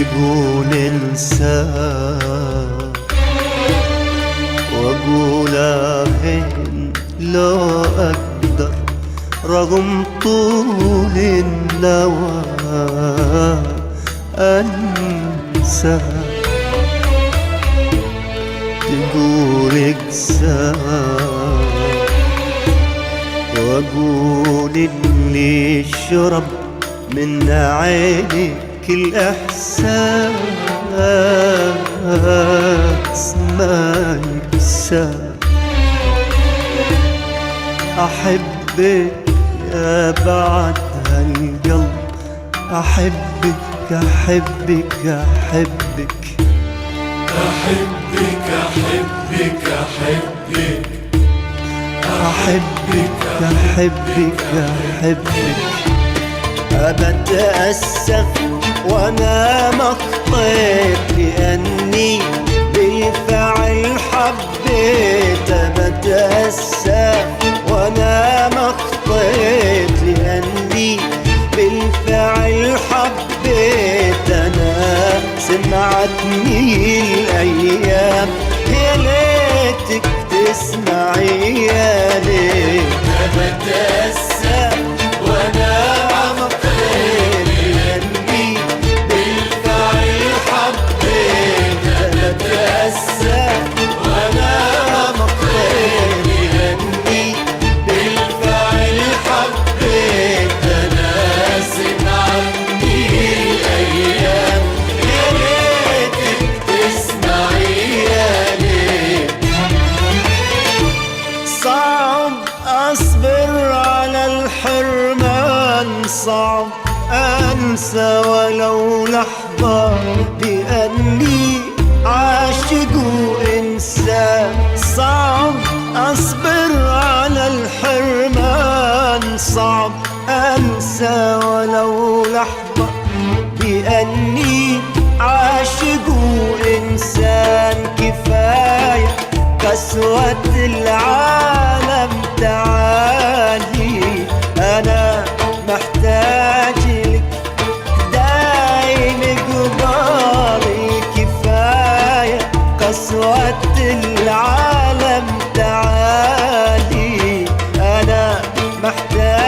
تقول انساه واقول اهين لو اقدر رغم طول النوى انسى. تقول اقسى واقول اللي شرب من عينك الإحساس ما يكسى. أحبك يا بعد هالقلب، أحبك أحبك أحبك أحبك أحبك أحبك أحبك أحبك أحبك. أبتأسف وأنا مخطيت لأني بالفعل حبيت. أبتأسف وأنا مخطيت لأني بالفعل حبيت. أنا سمعتني الأيام يا ليتك تسمعي يا ليت. أبتأسف وأنا مخطيت لأني بالفعل حبيت. أبتأسف وأنا مخطيت لأني بالفعل حبيت. أنا سمعتني الأيام يا ليتك تسمعي يا ليت. صعب أصبر على الحرمان، صعب أنسى ولو لحظة بأني عاشق وإنسان. صعب أصبر على الحرمان، صعب أنسى ولو لحظة بأني عاشق وإنسان. كفاية قسوة العالم تعالي، أنا محتاج لك دايم قبالي. كفاية قسوة العالم تعالي، أنا محتاج